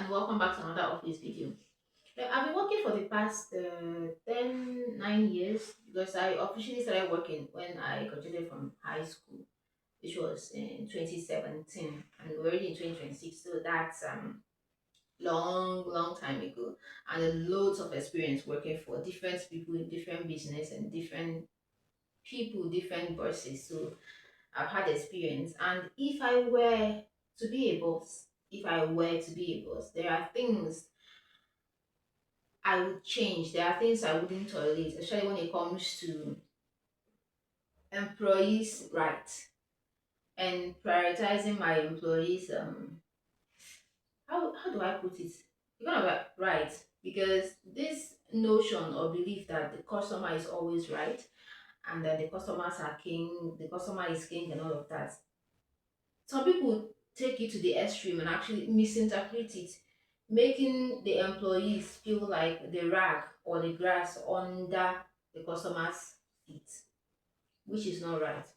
and welcome back to another office video. I've been working for the past 9 years because I officially started working when I graduated from high school, which was in 2017, and we're already in 2026, so that's long time ago, and loads of experience working for different people in different business and different people, different bosses. So I've had experience, and if I were to be a boss, there are things I would change. There are things I wouldn't tolerate, especially when it comes to employees' rights and prioritizing my employees. How do I put it? You're kind of right, because this notion or belief that the customer is always right and that the customer is king, and all of that. Some people take it to the extreme and actually misinterpret it, making the employees feel like the rag or the grass under the customer's feet, which is not right.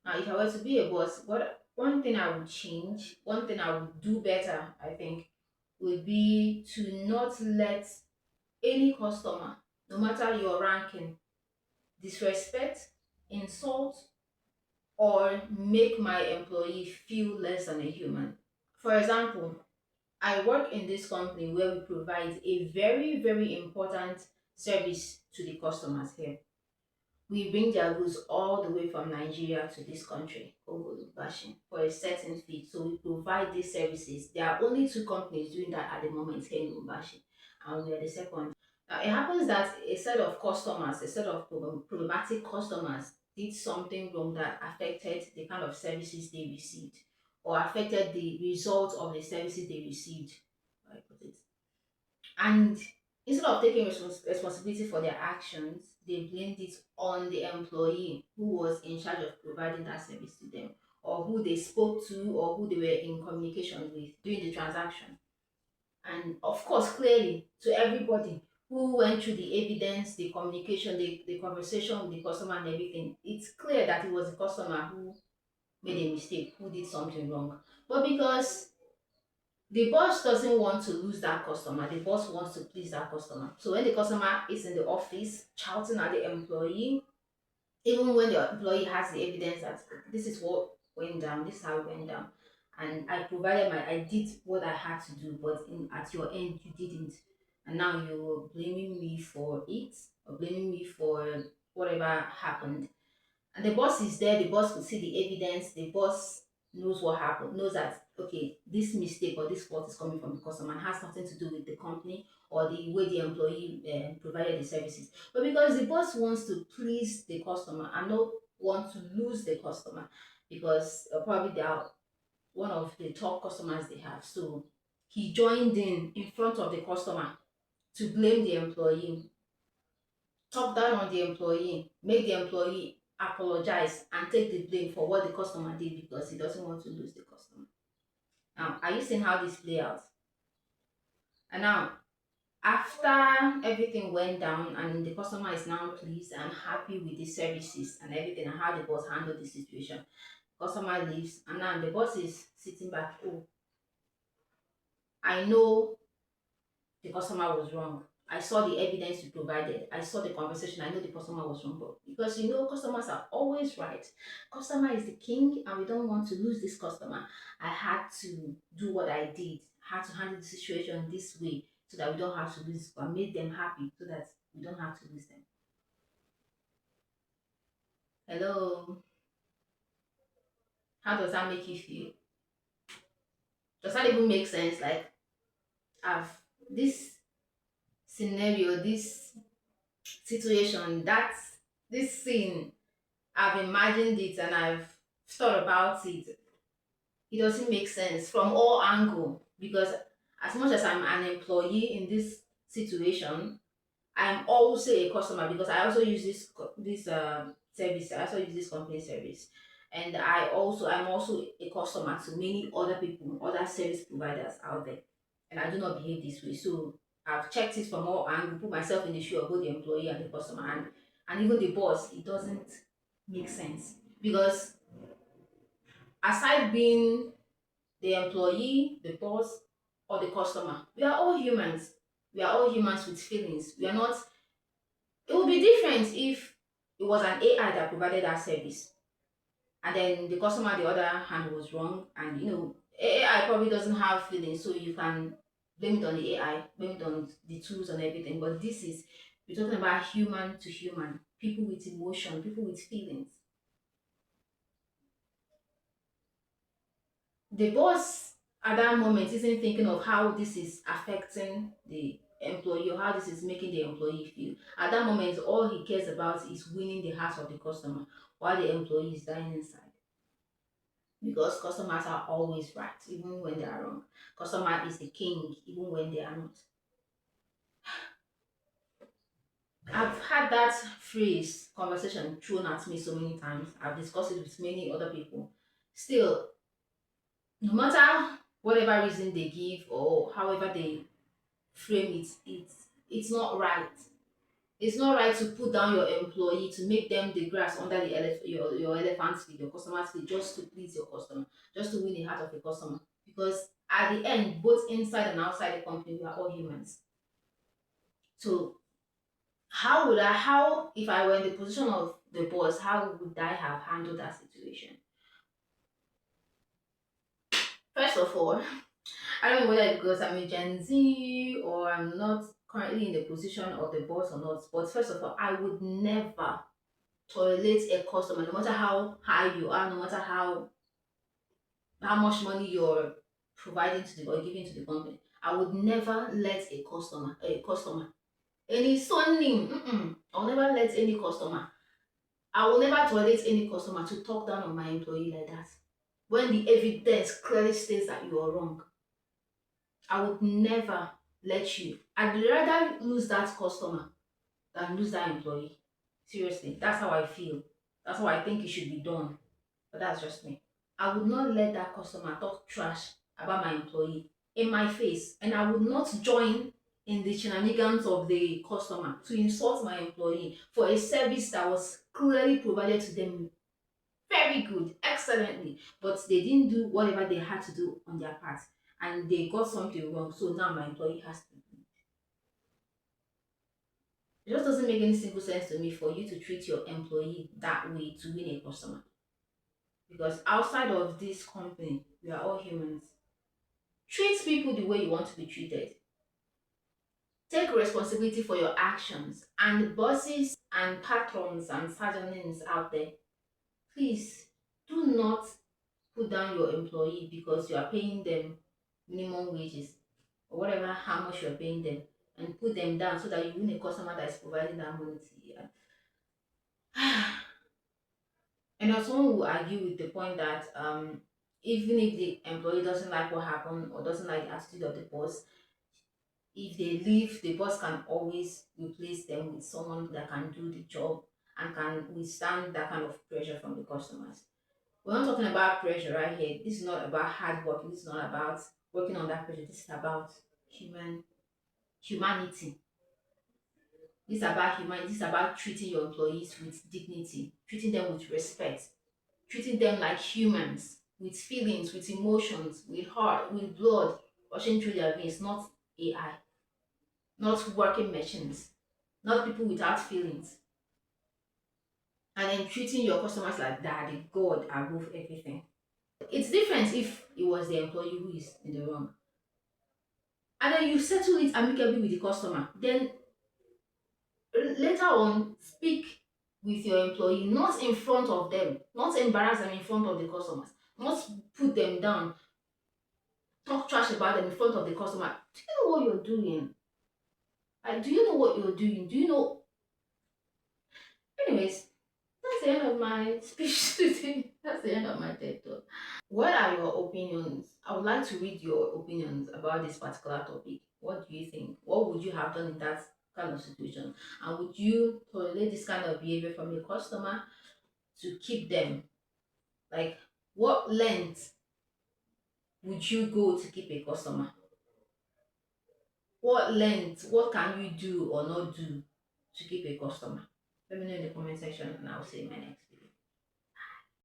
Now, if I were to be a boss, what one thing I would change, one thing I would do better, I think, would be to not let any customer, no matter your ranking, disrespect, insult, or make my employee feel less than a human. For example, I work in this company where we provide a very important service to the customers here. We bring their goods all the way from Nigeria to this country, Congo Lubumbashi, for a certain fee. So we provide these services. There are only two companies doing that at the moment here in Lubumbashi, and we are the second. Now, it happens that a set of problematic customers did something wrong that affected the kind of services they received or affected the result of the services they received. How I put it. And instead of taking responsibility for their actions, they blamed it on the employee who was in charge of providing that service to them, or who they spoke to, or who they were in communication with during the transaction. And of course, clearly to everybody who went through the evidence, the communication, the conversation with the customer and everything, it's clear that it was the customer who made a mistake, who did something wrong. But because the boss doesn't want to lose that customer, the boss wants to please that customer. So when the customer is in the office shouting at the employee, even when the employee has the evidence that this is what went down, this is how it went down, and I did what I had to do, but at your end you didn't, and now you're blaming me for it, or blaming me for whatever happened. And the boss is there, the boss will see the evidence, the boss knows what happened, knows that okay, this mistake or this fault is coming from the customer and has nothing to do with the company or the way the employee provided the services. But because the boss wants to please the customer and not want to lose the customer, because probably they are one of the top customers they have, so he joined in front of the customer to blame the employee, talk down on the employee, make the employee apologize and take the blame for what the customer did because he doesn't want to lose the customer. Now, are you seeing how this play out? And now, after everything went down and the customer is now pleased and happy with the services and everything and how the boss handled the situation, customer leaves and now the boss is sitting back. Oh, I know the customer was wrong. I saw the evidence you provided. I saw the conversation. I know the customer was wrong. But because customers are always right. Customer is the king and we don't want to lose this customer. I had to do what I did. I had to handle the situation this way so that we don't have to lose, but made them happy so that we don't have to lose them. Hello. How does that make you feel? Does that even make sense? Like I've this scenario, this situation, this scene, I've imagined it and I've thought about it. It doesn't make sense from all angle because as much as I'm an employee in this situation, I'm also a customer because I also use this service. I also use this company service, and I'm also a customer to many other people, other service providers out there, and I do not behave this way. So I've checked it from all angles, put myself in the shoe of both the employee and the customer, and even the boss. It doesn't make sense because aside being the employee, the boss, or the customer. We are all humans. We are all humans with feelings. We are not. It would be different if it was an AI that provided that service, and then the customer on the other hand was wrong, and AI probably doesn't have feelings, so you can blame it on the AI, blame it on the tools and everything. But this is, we're talking about human to human, people with emotion, people with feelings. The boss at that moment isn't thinking of how this is affecting the employee or how this is making the employee feel. At that moment, all he cares about is winning the heart of the customer while the employee is dying inside. Because customers are always right, even when they are wrong. Customer is the king, even when they are not. I've had that phrase conversation thrown at me so many times. I've discussed it with many other people. Still, no matter whatever reason they give or however they frame it, it's not right. It's not right to put down your employee to make them the grass under the your elephant's feet, your customer's feet, just to please your customer, just to win the heart of the customer. Because at the end, both inside and outside the company, we are all humans. So how if I were in the position of the boss, how would I have handled that situation? First of all, I don't know whether it's because I'm a Gen Z or I'm not currently in the position of the boss or not. But first of all, I would never tolerate a customer, no matter how high you are, no matter how much money you're providing to the or giving to the company. I would never let a customer, any son name, I'll never let any customer. I will never tolerate any customer to talk down on my employee like that. When the evidence clearly states that you are wrong, I would never let you. I'd rather lose that customer than lose that employee. Seriously, that's how I feel. That's how I think it should be done. But that's just me. I would not let that customer talk trash about my employee in my face, and I would not join in the shenanigans of the customer to insult my employee for a service that was clearly provided to them very good, excellently, but they didn't do whatever they had to do on their part, and they got something wrong. So now my employee has to. It just doesn't make any simple sense to me for you to treat your employee that way to win a customer. Because outside of this company, we are all humans. Treat people the way you want to be treated. Take responsibility for your actions. And bosses and patrons and sergeants out there, please do not put down your employee because you are paying them minimum wages or whatever how much you are paying them, and put them down so that you win a customer that is providing that money to you. And now someone will argue with the point that even if the employee doesn't like what happened or doesn't like the attitude of the boss, if they leave, the boss can always replace them with someone that can do the job and can withstand that kind of pressure from the customers. We're not talking about pressure right here. This is not about hard work. This is not about working on that pressure. This is about humanity. This is about humanity. This is about treating your employees with dignity, treating them with respect, treating them like humans with feelings, with emotions, with heart, with blood rushing through their veins, not AI, not working machines, not people without feelings. And then treating your customers like that, the God above everything. It's different if it was the employee who is in the wrong. And then you settle it amicably with the customer. Then later on, speak with your employee, not in front of them, not embarrass them in front of the customers, not put them down, talk trash about them in front of the customer. Do you know what you're doing? Like, do you know what you're doing? Do you know? Anyways, that's the end of my speech today. That's the end of my TED talk. What are your opinions? I would like to read your opinions about this particular topic. What do you think? What would you have done in that kind of situation? And would you tolerate this kind of behavior from your customer to keep them? Like, what length would you go to keep a customer? What length, what can you do or not do to keep a customer? Let me know in the comment section and I'll see you in my next